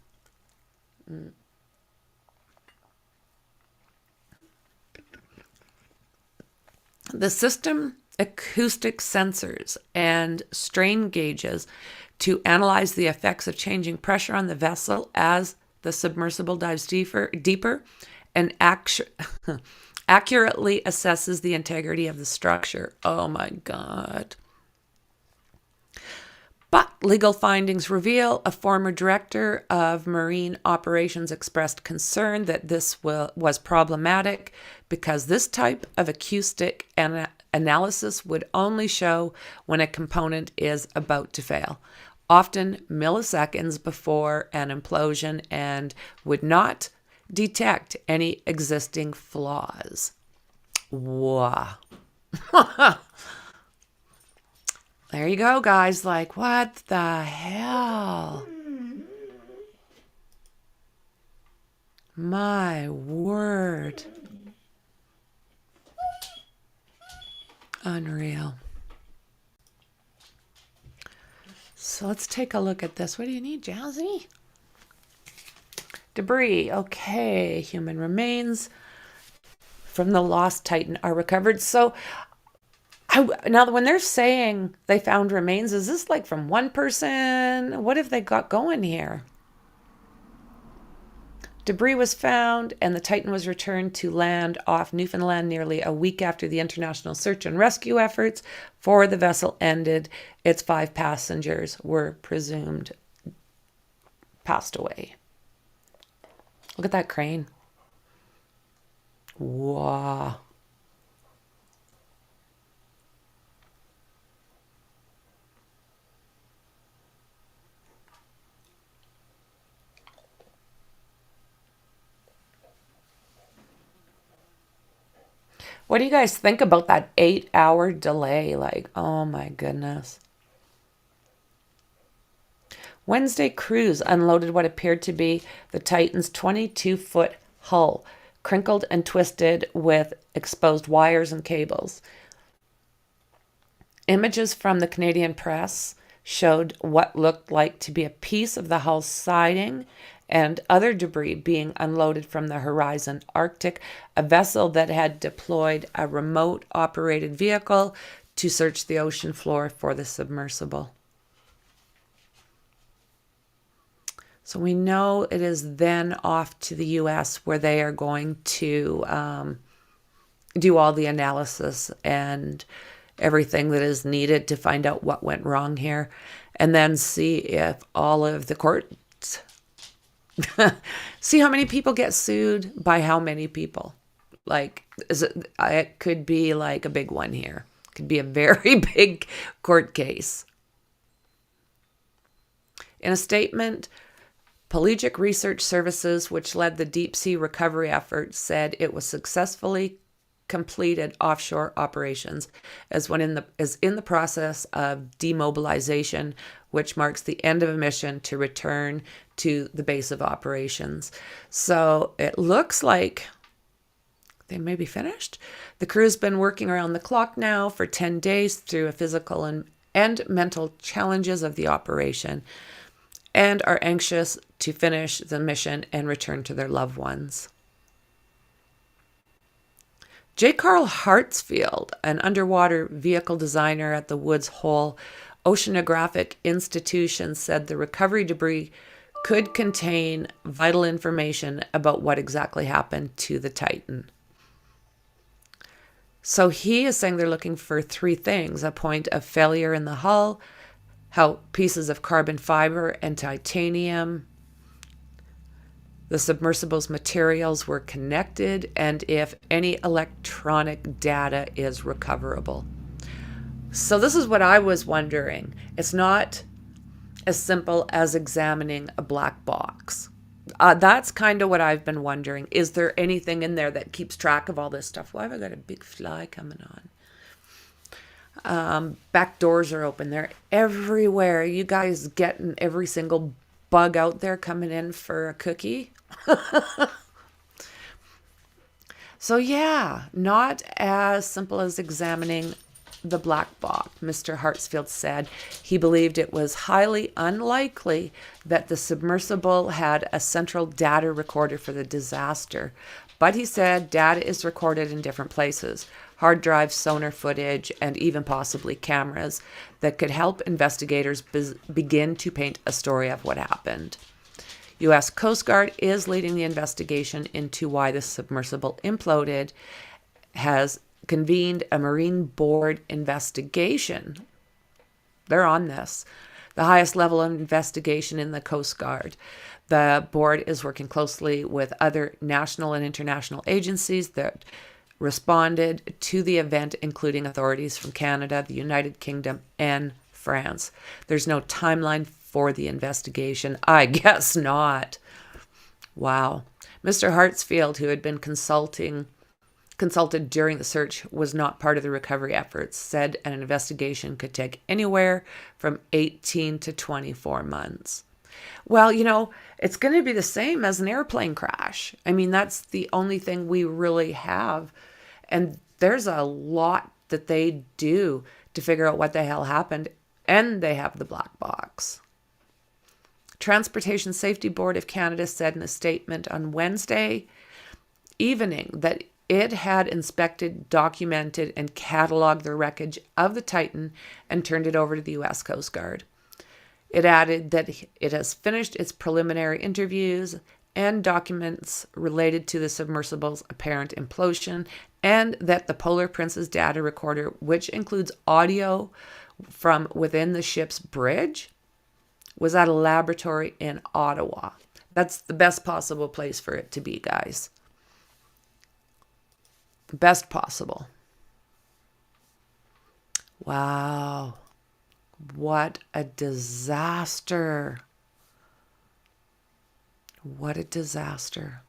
S3: The system acoustic sensors and strain gauges to analyze the effects of changing pressure on the vessel as the submersible dives deeper and accurately assesses the integrity of the structure. Oh my God. But legal findings reveal a former director of marine operations expressed concern that this was problematic because this type of acoustic analysis would only show when a component is about to fail, often milliseconds before an implosion, and would not detect any existing flaws. Wow. There you go, guys. Like, what the hell? My word. Unreal. So let's take a look at this. What do you need, Jazzy? Debris. Okay. Human remains from the lost Titan are recovered. So now when they're saying they found remains, is this like from one person? What have they got going here? Debris was found and the Titan was returned to land off Newfoundland nearly a week after the international search and rescue efforts for the vessel ended. Its 5 passengers were presumed passed away. Look at that crane. Wow. What do you guys think about that 8-hour delay? Like, oh my goodness. Wednesday crews unloaded what appeared to be the Titan's 22-foot hull, crinkled and twisted with exposed wires and cables. Images from the Canadian press showed what looked like to be a piece of the hull siding and other debris being unloaded from the Horizon Arctic, a vessel that had deployed a remote-operated vehicle to search the ocean floor for the submersible. So we know it is then off to the US where they are going to do all the analysis and everything that is needed to find out what went wrong here, and then see if all of the courts see how many people get sued by how many people. Like, it could be like a big one here. It could be a very big court case. In a statement, Pelagic Research Services, which led the deep sea recovery effort, said it was successfully completed offshore operations is in the process of demobilization, which marks the end of a mission to return to the base of operations. So it looks like they may be finished. The crew's been working around the clock now for 10 days through a physical and mental challenges of the operation, and are anxious to finish the mission and return to their loved ones. J. Carl Hartsfield, an underwater vehicle designer at the Woods Hole Oceanographic Institution, said the recovery debris could contain vital information about what exactly happened to the Titan. So he is saying they're looking for 3 things: a point of failure in the hull, how pieces of carbon fiber and titanium, the submersible's materials were connected, and if any electronic data is recoverable. So this is what I was wondering. It's not as simple as examining a black box. That's kind of what I've been wondering. Is there anything in there that keeps track of all this stuff? Why have I got a big fly coming on? Back doors are open. They're everywhere. You guys getting every single bug out there coming in for a cookie? So yeah, not as simple as examining the black box. Mr. Hartsfield said he believed it was highly unlikely that the submersible had a central data recorder for the disaster. But he said data is recorded in different places: hard drives, sonar footage, and even possibly cameras that could help investigators begin to paint a story of what happened. U.S. Coast Guard is leading the investigation into why the submersible imploded, has convened a Marine Board investigation. They're on this, the highest level of investigation in the Coast Guard. The board is working closely with other national and international agencies that responded to the event, including authorities from Canada, the United Kingdom, and France. There's no timeline for the investigation. I guess not. Wow. Mr. Hartsfield, who had been consulted during the search, was not part of the recovery efforts, said an investigation could take anywhere from 18 to 24 months. Well, you know, it's going to be the same as an airplane crash. I mean, that's the only thing we really have. And there's a lot that they do to figure out what the hell happened. And they have the black box. Transportation Safety Board of Canada said in a statement on Wednesday evening that it had inspected, documented, and cataloged the wreckage of the Titan and turned it over to the U.S. Coast Guard. It added that it has finished its preliminary interviews and documents related to the submersible's apparent implosion, and that the Polar Princess data recorder, which includes audio from within the ship's bridge, was at a laboratory in Ottawa. That's the best possible place for it to be, guys. Best possible. Wow. What a disaster. What a disaster.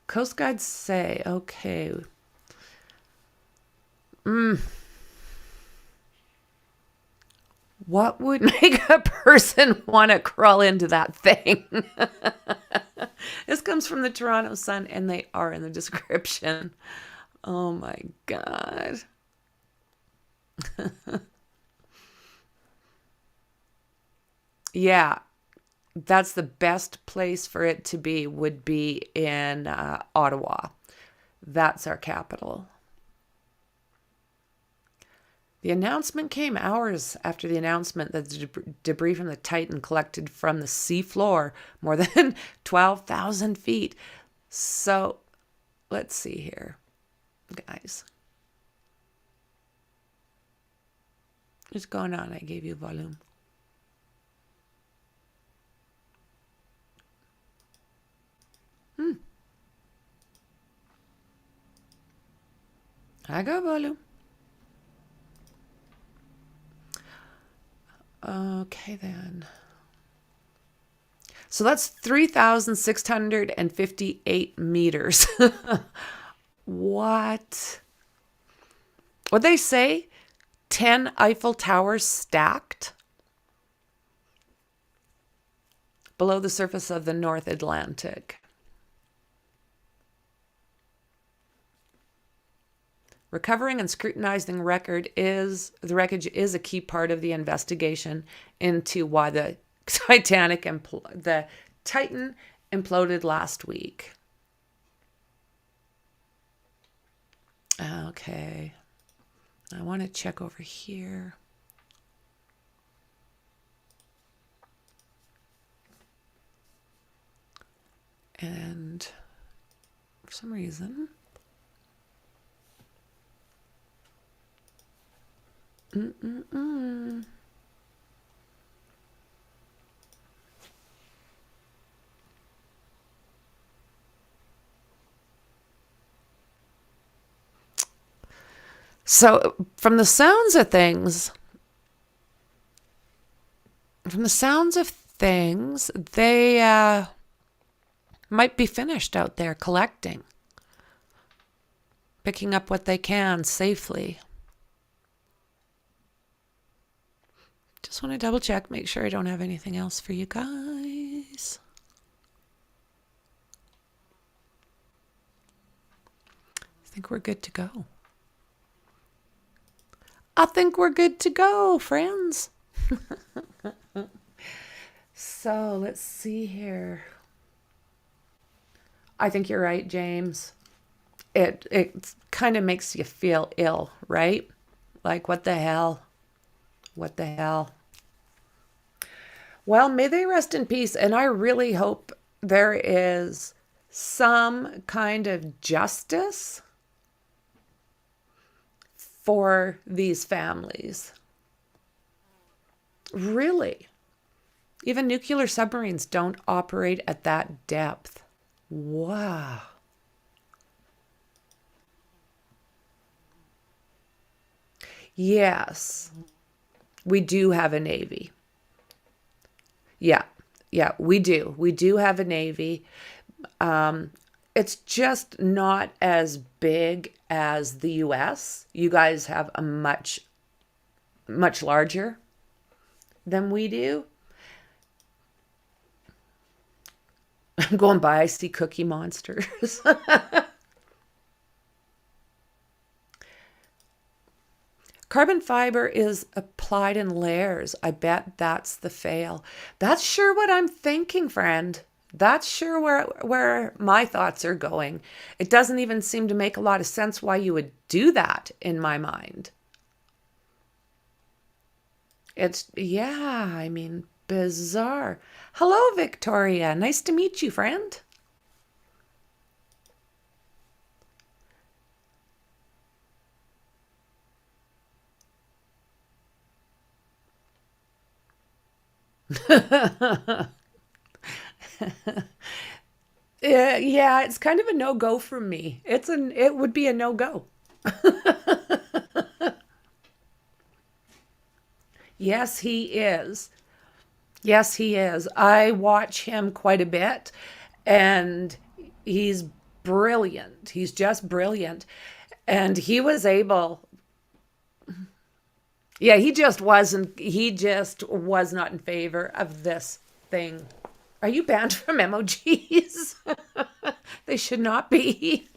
S3: Coast Guards say, okay. What would make a person want to crawl into that thing? This comes from the Toronto Sun, and they are in the description. Oh my God. Yeah, that's the best place for it to be, would be in Ottawa. That's our capital. The announcement came hours after the announcement that the debris from the Titan collected from the sea floor more than 12,000 feet. So let's see here, guys. What's going on? I gave you volume. I got volume. Okay, then. So that's 3,658 meters. What? What'd they say? 10 Eiffel Towers stacked below the surface of the North Atlantic. Recovering and scrutinizing the wreckage is a key part of the investigation into why the Titan imploded last week. Okay. I want to check over here. And for some reason, so from the sounds of things, they might be finished out there collecting, picking up what they can safely. Just want to double check, make sure I don't have anything else for you guys. I think we're good to go. I think we're good to go, friends. So let's see here. I think you're right, James. It kind of makes you feel ill, right? Like, what the hell? What the hell? Well, may they rest in peace. And I really hope there is some kind of justice for these families. Really. Even nuclear submarines don't operate at that depth. Wow. Yes, we do have a Navy. Yeah, we do. We do have a Navy. It's just not as big as the U.S. You guys have a much larger than we do. I'm going by, I see Cookie Monsters. Carbon fiber is applied in layers. I bet that's the fail. That's sure what I'm thinking, friend. That's sure where my thoughts are going. It doesn't even seem to make a lot of sense why you would do that in my mind. I mean, bizarre. Hello, Victoria. Nice to meet you, friend. Yeah, it's kind of a no-go for me. It would be a no-go. Yes, he is. Yes, he is. I watch him quite a bit, and he's brilliant. He's just brilliant. And he was able... Yeah, he just was not in favor of this thing. Are you banned from emojis? They should not be.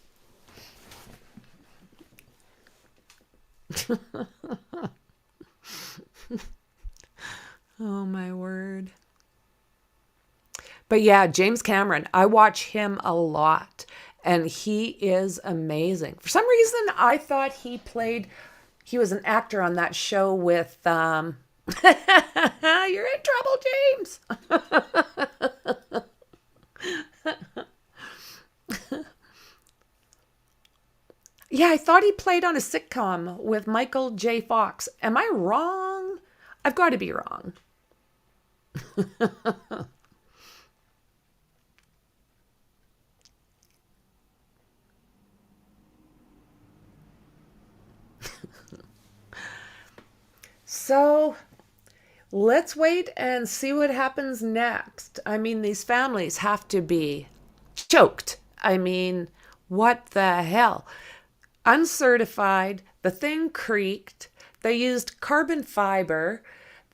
S3: Oh, my word. But yeah, James Cameron, I watch him a lot, and he is amazing. For some reason, I thought he played He was an actor on that show with you're in trouble, James. Yeah, I thought he played on a sitcom with Michael J. Fox. Am I wrong? I've got to be wrong. So let's wait and see what happens next. I mean, these families have to be choked. I mean, what the hell? Uncertified, the thing creaked. They used carbon fiber.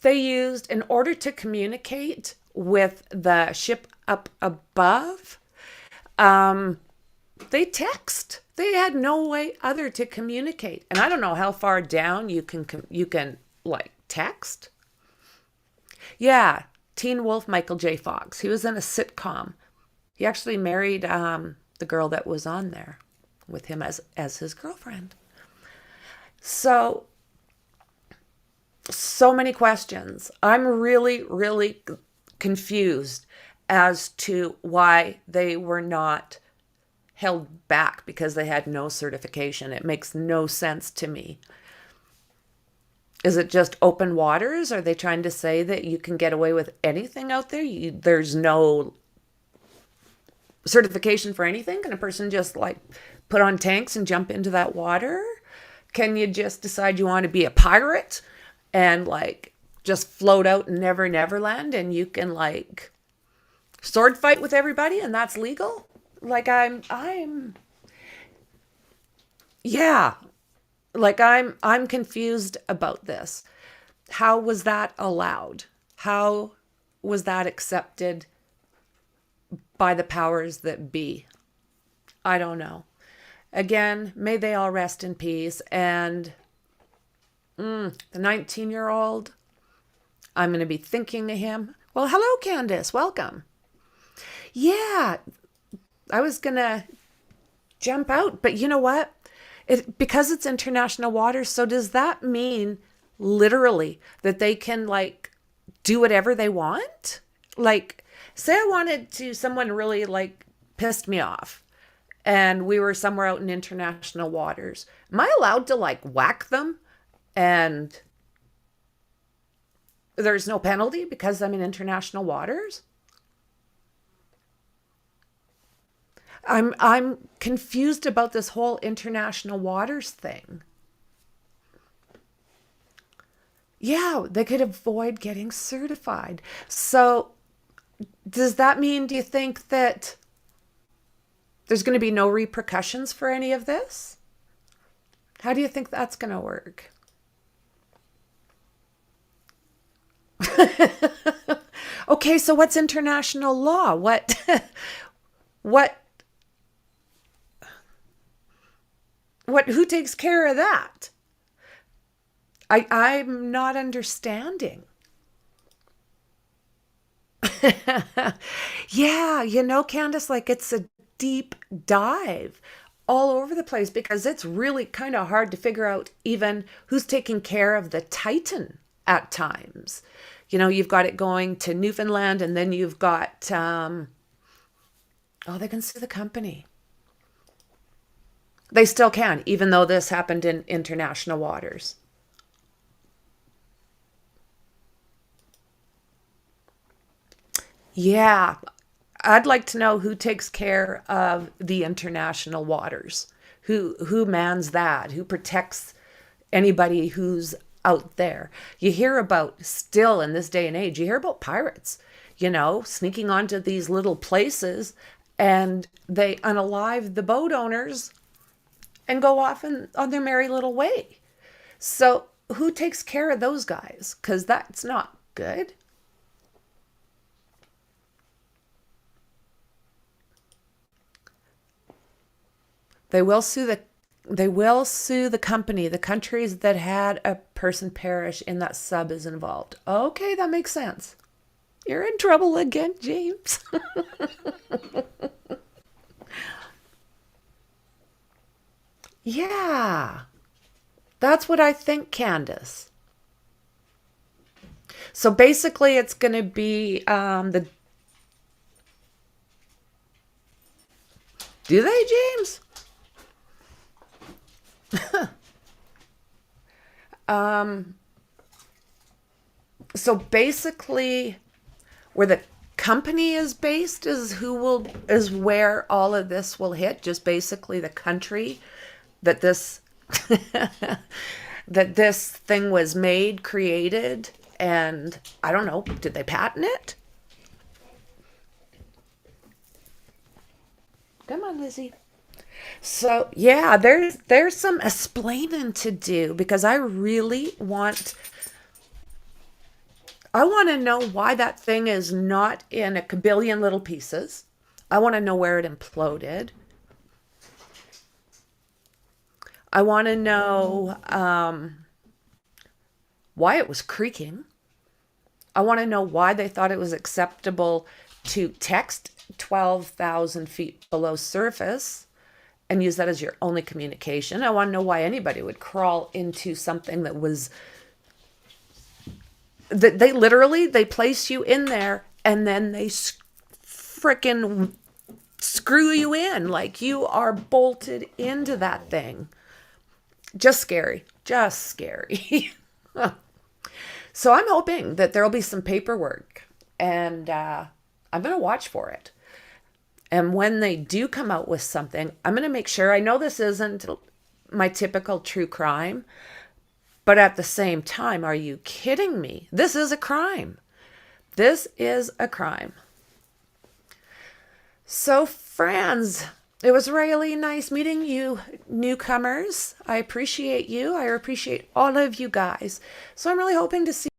S3: They used, in order to communicate with the ship up above, they text. They had no way other to communicate. And I don't know how far down you can like text. Yeah, Teen Wolf Michael J. Fox. He was in a sitcom. He actually married the girl that was on there with him as his girlfriend. So many questions. I'm really, really confused as to why they were not held back because they had no certification. It makes no sense to me. Is it just open waters? Are they trying to say that you can get away with anything out there? There's no certification for anything? Can a person just like put on tanks and jump into that water? Can you just decide you want to be a pirate and like just float out in Never Neverland and you can like sword fight with everybody and that's legal? Like I'm confused about this. How was that allowed? How was that accepted by the powers that be? I don't know. Again, may they all rest in peace. And the 19-year-old, I'm going to be thinking of him. Well, hello, Candace. Welcome. Yeah, I was going to jump out, but you know what? Because it's international waters, so does that mean literally that they can like do whatever they want? Like, say I wanted to, someone really like pissed me off and we were somewhere out in international waters. Am I allowed to like whack them and there's no penalty because I'm in international waters? I'm confused about this whole international waters thing. Yeah, they could avoid getting certified. So does that mean, do you think that there's going to be no repercussions for any of this? How do you think that's going to work? Okay, so what's international law? Who takes care of that? I'm not understanding. Yeah, Candace, like it's a deep dive all over the place because it's really kind of hard to figure out even who's taking care of the Titan at times. You've got it going to Newfoundland and then you've got, they can sue the company. They still can, even though this happened in international waters. Yeah, I'd like to know who takes care of the international waters. Who mans that? Who protects anybody who's out there? You hear about, still in this day and age, you hear about pirates, sneaking onto these little places and they unalive the boat owners and go off on their merry little way. So who takes care of those guys? Because that's not good. They will sue the company. The countries that had a person perish in that sub is involved. Okay, that makes sense. You're in trouble again, James. Yeah. That's what I think, Candace. So basically it's going to be the... Do they, James? So basically where the company is based is where all of this will hit. Just basically the country that this that this thing was made, created, and I don't know, did they patent it? Come on, Lizzie. So yeah, there's some explaining to do, because I really want to know why that thing is not in a kabillion little pieces. I want to know where it imploded. I want to know why it was creaking. I want to know why they thought it was acceptable to text 12,000 feet below surface and use that as your only communication. I want to know why anybody would crawl into something that was... They literally, they place you in there and then they frickin' screw you in like you are bolted into that thing. Just scary. Just scary. So I'm hoping that there'll be some paperwork, and I'm going to watch for it. And when they do come out with something, I'm going to make sure... I know this isn't my typical true crime, but at the same time, are you kidding me? This is a crime. This is a crime. So, friends, it was really nice meeting you newcomers. I appreciate you. I appreciate all of you guys. So I'm really hoping to see